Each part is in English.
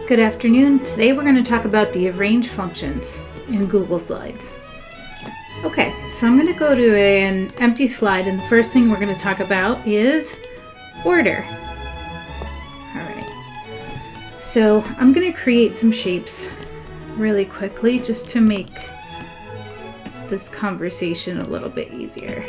Good afternoon. Today we're going to talk about the arrange functions in Google Slides. Okay, so I'm going to go to an empty slide, and the first thing we're going to talk about is order. Alright, so I'm going to create some shapes really quickly just to make this conversation a little bit easier.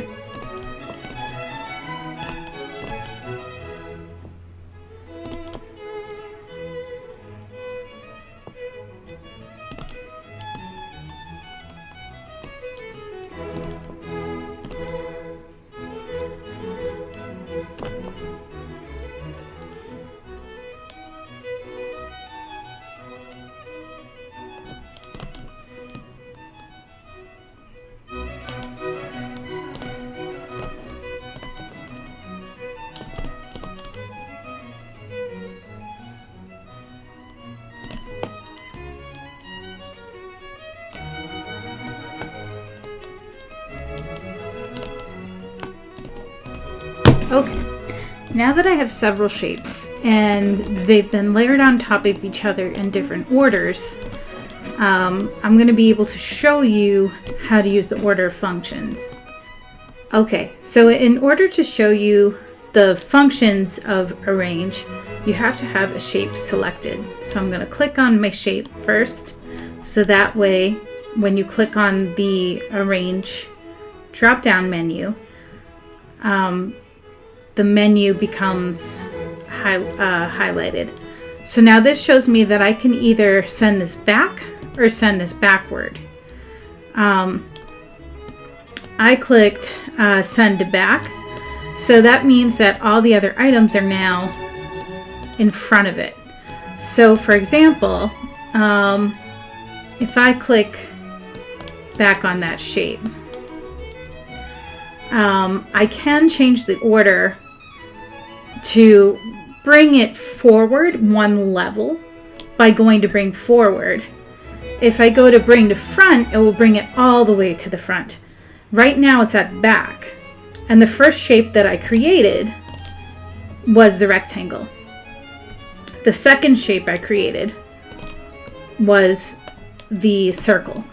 Okay, now that I have several shapes and they've been layered on top of each other in different orders, I'm going to be able to show you how to use the order functions. Okay, so in order to show you the functions of arrange, you have to have a shape selected. So I'm going to click on my shape first, so that way when you click on the arrange drop-down menu, the menu becomes highlighted. So now this shows me that I can either send this back or send this backward. I clicked send to back, so that means that all the other items are now in front of it. So for example, if I click back on that shape, I can change the order to bring it forward one level by going to bring forward. If I go to bring to front, it will bring it all the way to the front. Right now it's at back, and the first shape that I created was the rectangle. The second shape I created was the circle.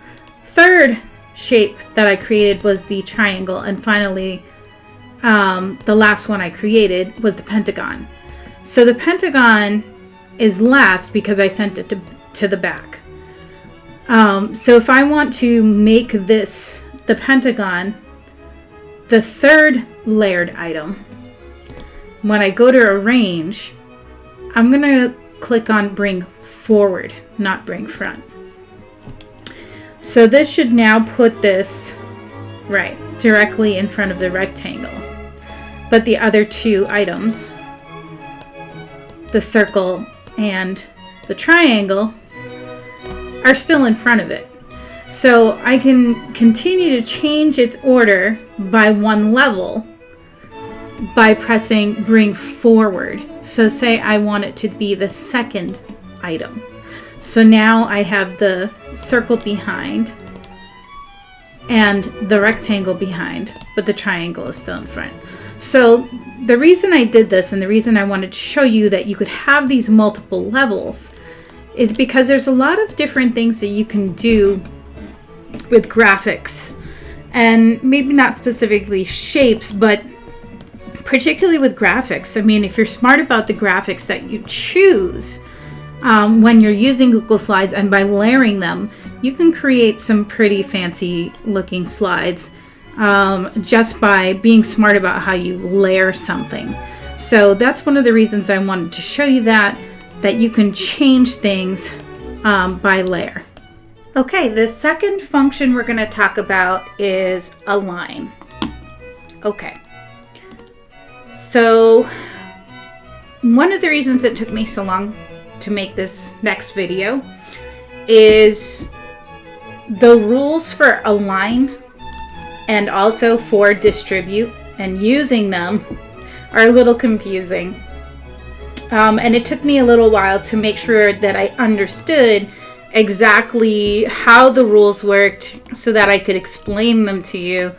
Third shape that I created was the triangle, and finally the last one I created was the pentagon. So the pentagon is last because I sent it to the back. So if I want to make this the pentagon the third layered item, when I go to arrange, I'm going to click on bring forward, not bring front. So this should now put this right directly in front of the rectangle. But the other two items, the circle and the triangle, are still in front of it. So I can continue to change its order by one level by pressing bring forward. So say I want it to be the second item. So now I have the circle behind and the rectangle behind, but the triangle is still in front. So the reason I did this, and the reason I wanted to show you that you could have these multiple levels, is because there's a lot of different things that you can do with graphics, and maybe not specifically shapes, but particularly with graphics. I mean, if you're smart about the graphics that you choose when you're using Google Slides, and by layering them, you can create some pretty fancy looking slides just by being smart about how you layer something. So that's one of the reasons I wanted to show you that you can change things by layer. Okay, the second function we're going to talk about is align. Okay, so one of the reasons it took me so long to make this next video is the rules for align and also for distribute and using them are a little confusing. And it took me a little while to make sure that I understood exactly how the rules worked so that I could explain them to you,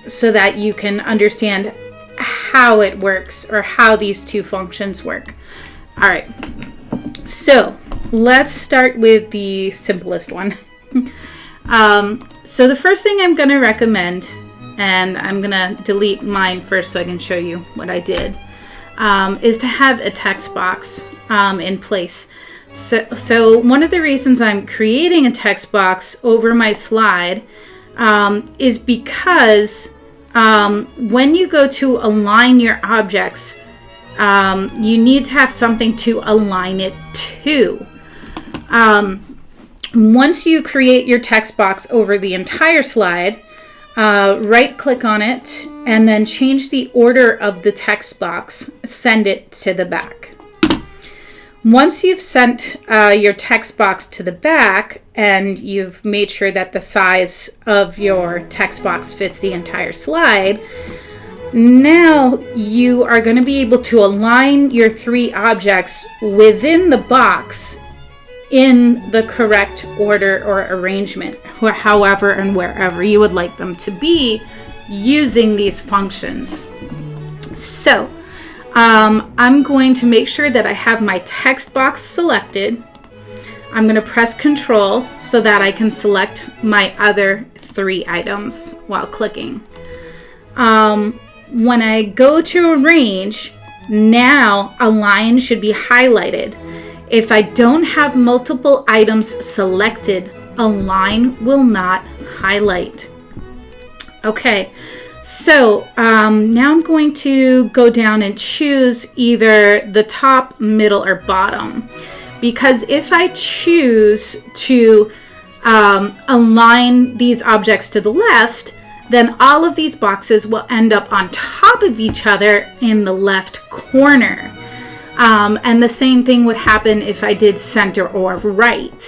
so that you can understand how it works or how these two functions work. All right, So let's start with the simplest one. So the first thing I'm going to recommend, and I'm going to delete mine first so I can show you what I did, is to have a text box in place. So one of the reasons I'm creating a text box over my slide is because when you go to align your objects, you need to have something to align it to. Once you create your text box over the entire slide, right click on it and then change the order of the text box, send it to the back. Once you've sent your text box to the back and you've made sure that the size of your text box fits the entire slide, now you are going to be able to align your 3 objects within the box in the correct order or arrangement, however and wherever you would like them to be using these functions. So I'm going to make sure that I have my text box selected. I'm going to press Control so that I can select my other 3 items while clicking. When I go to arrange, now a line should be highlighted. If I don't have multiple items selected, a line will not highlight. Okay, so now I'm going to go down and choose either the top, middle, or bottom. Because if I choose to align these objects to the left, then all of these boxes will end up on top of each other in the left corner. And the same thing would happen if I did center or right.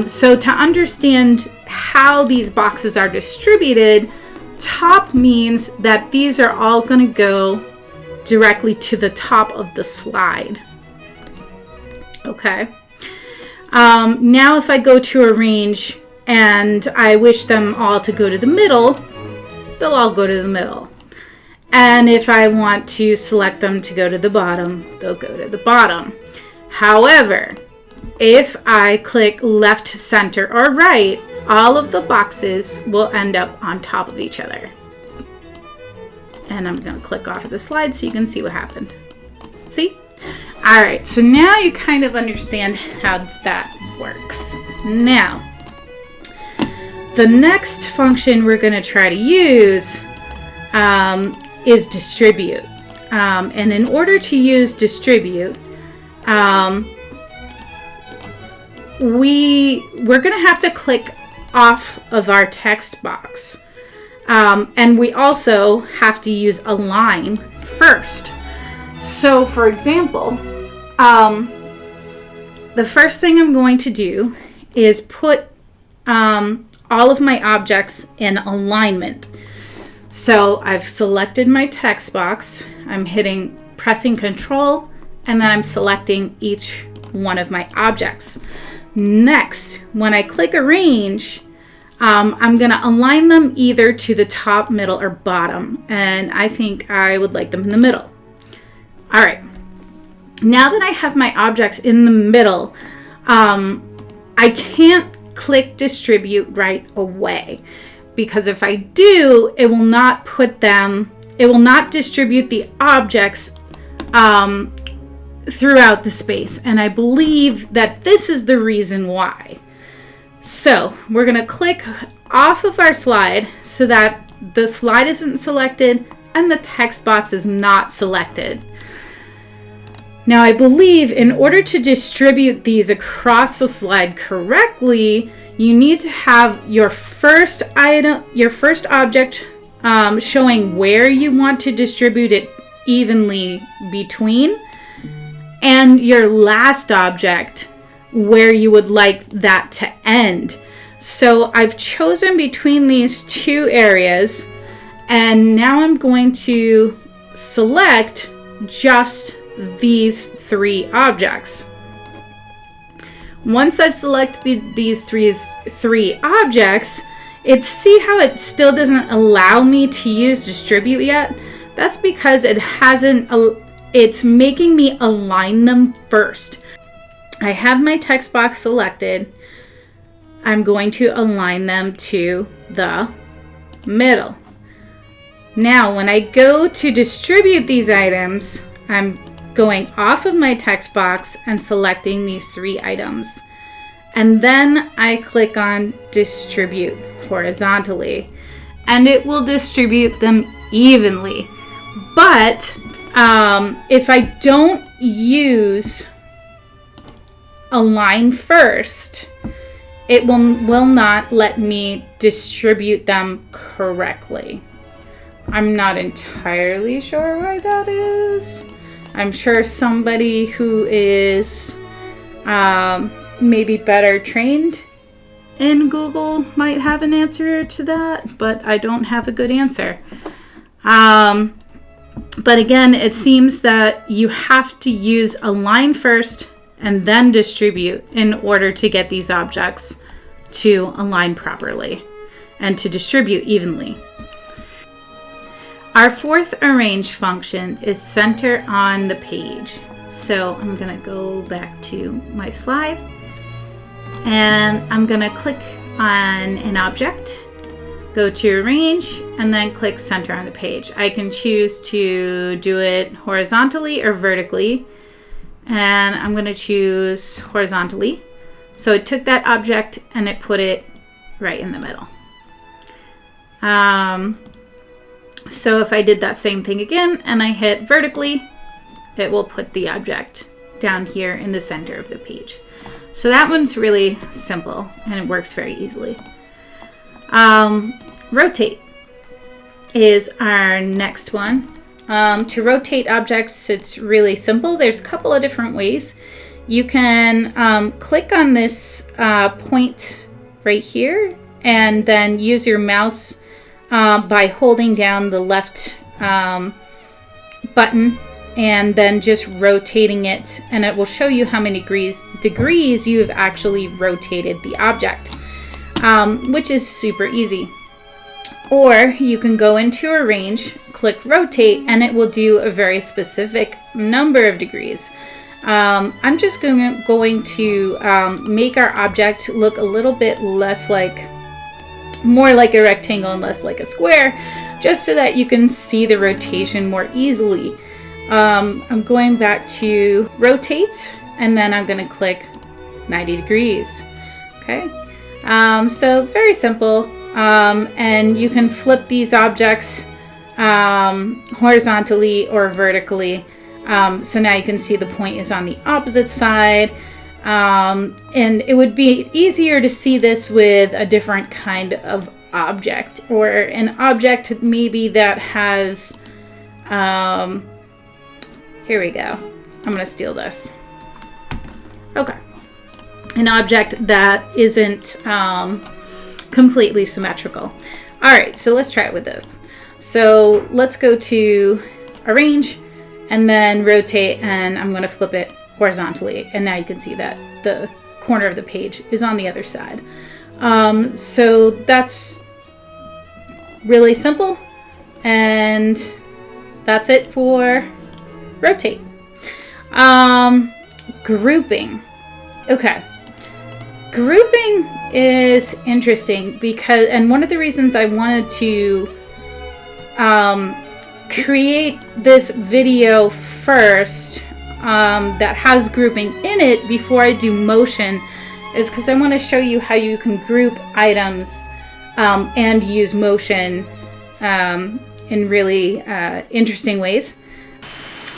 So to understand how these boxes are distributed, top means that these are all going to go directly to the top of the slide. Okay. Now if I go to arrange and I wish them all to go to the middle, they'll all go to the middle. And if I want to select them to go to the bottom, they'll go to the bottom. However, if I click left, center, or right, all of the boxes will end up on top of each other. And I'm going to click off of the slide so you can see what happened. See? All right, so now you kind of understand how that works. Now, the next function we're going to try to use is distribute. And in order to use distribute, we're going to have to click off of our text box. And we also have to use align first. So for example, the first thing I'm going to do is put all of my objects in alignment. So I've selected my text box, I'm pressing Control, and then I'm selecting each one of my objects. Next, when I click Arrange, I'm going to align them either to the top, middle, or bottom, and I think I would like them in the middle. All right, now that I have my objects in the middle, I can't click Distribute right away. Because if I do, it will not distribute the objects throughout the space. And I believe that this is the reason why. So we're going to click off of our slide so that the slide isn't selected and the text box is not selected. Now I believe in order to distribute these across the slide correctly, you need to have your first object showing where you want to distribute it evenly between, and your last object where you would like that to end. So I've chosen between these 2 areas, and now I'm going to select just these 3 objects. Once I've selected these 3 objects, see how it still doesn't allow me to use distribute yet? That's because it's making me align them first. I have my text box selected. I'm going to align them to the middle. Now, when I go to distribute these items, I'm going off of my text box and selecting these 3 items. And then I click on distribute horizontally, and it will distribute them evenly. But if I don't use align first, it will not let me distribute them correctly. I'm not entirely sure why that is. I'm sure somebody who is maybe better trained in Google might have an answer to that, but I don't have a good answer. But again, it seems that you have to use align first and then distribute in order to get these objects to align properly and to distribute evenly. Our 4th arrange function is center on the page. So I'm going to go back to my slide, and I'm going to click on an object, go to arrange, and then click center on the page. I can choose to do it horizontally or vertically, and I'm going to choose horizontally. So it took that object and it put it right in the middle. So if I did that same thing again and I hit vertically, it will put the object down here in the center of the page. So that one's really simple and it works very easily. Rotate is our next one. To rotate objects, it's really simple. There's a couple of different ways. You can click on this point right here and then use your mouse by holding down the left button and then just rotating it, and it will show you how many degrees you have actually rotated the object, which is super easy. Or you can go into arrange, click rotate, and it will do a very specific number of degrees. I'm just going to make our object look a little bit more like a rectangle and less like a square, just so that you can see the rotation more easily. I'm going back to rotate, and then I'm going to click 90 degrees. Okay, so very simple. And you can flip these objects horizontally or vertically. So now you can see the point is on the opposite side. And it would be easier to see this with a different kind of object, or an object maybe that has, here we go. I'm going to steal this. Okay. An object that isn't completely symmetrical. All right, so let's try it with this. So let's go to arrange and then rotate, and I'm going to flip it horizontally, and now you can see that the corner of the page is on the other side. So that's really simple, and that's it for rotate. Grouping. Okay. Grouping is interesting because, and one of the reasons I wanted to create this video first that has grouping in it before I do motion is because I want to show you how you can group items and use motion in really interesting ways.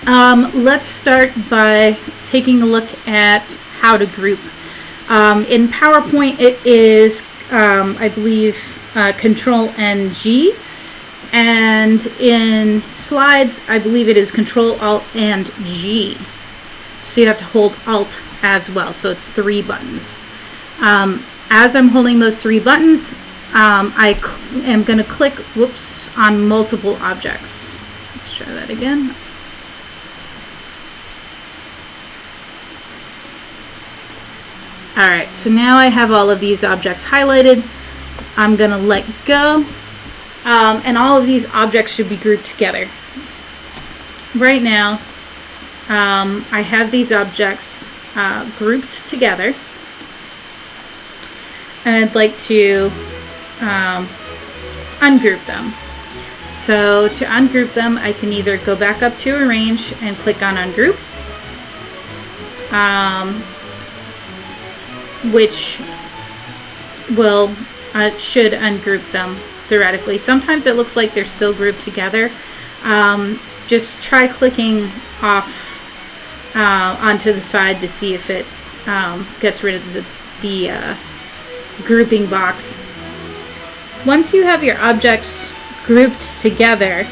Let's start by taking a look at how to group. In PowerPoint, it is, I believe, Control and G. And in slides, I believe it is Control, Alt, and G. So you have to hold Alt as well. So it's 3 buttons. As I'm holding those 3 buttons, I am going to click, on multiple objects. Let's try that again. All right, so now I have all of these objects highlighted. I'm going to let go. And all of these objects should be grouped together. Right now, I have these objects grouped together, and I'd like to ungroup them. So to ungroup them, I can either go back up to Arrange and click on Ungroup, which will should ungroup them theoretically. Sometimes it looks like they're still grouped together. Just try clicking off onto the side to see if it gets rid of the grouping box. Once you have your objects grouped together,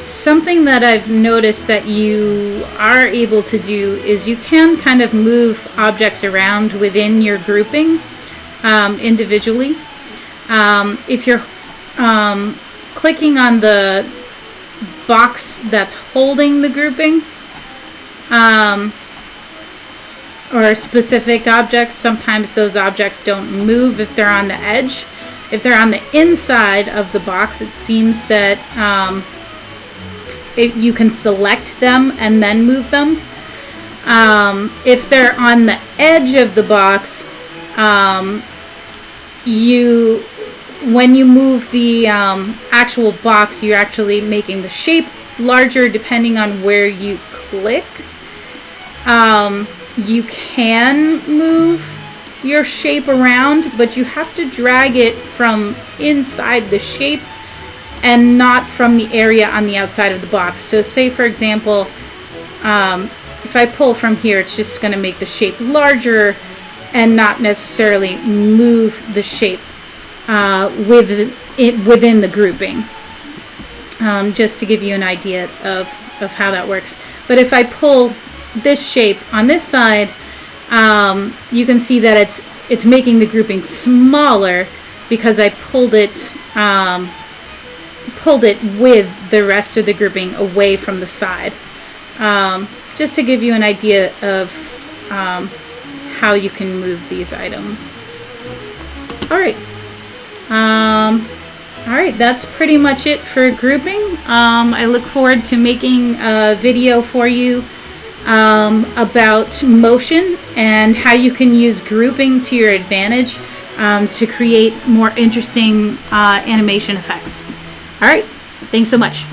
something that I've noticed that you are able to do is you can kind of move objects around within your grouping individually. If you're clicking on the box that's holding the grouping, or specific objects, sometimes those objects don't move if they're on the edge. If they're on the inside of the box, it seems that you can select them and then move them. If they're on the edge of the box, when you move the actual box, you're actually making the shape larger depending on where you click. You can move your shape around, but you have to drag it from inside the shape and not from the area on the outside of the box. So say, for example, if I pull from here, it's just going to make the shape larger and not necessarily move the shape within the grouping. Just to give you an idea of how that works. But if I pull this shape on this side, you can see that it's making the grouping smaller because I pulled it with the rest of the grouping away from the side. Just to give you an idea of how you can move these items. Alright, that's pretty much it for grouping. I look forward to making a video for you about motion and how you can use grouping to your advantage to create more interesting animation effects. Alright, thanks so much.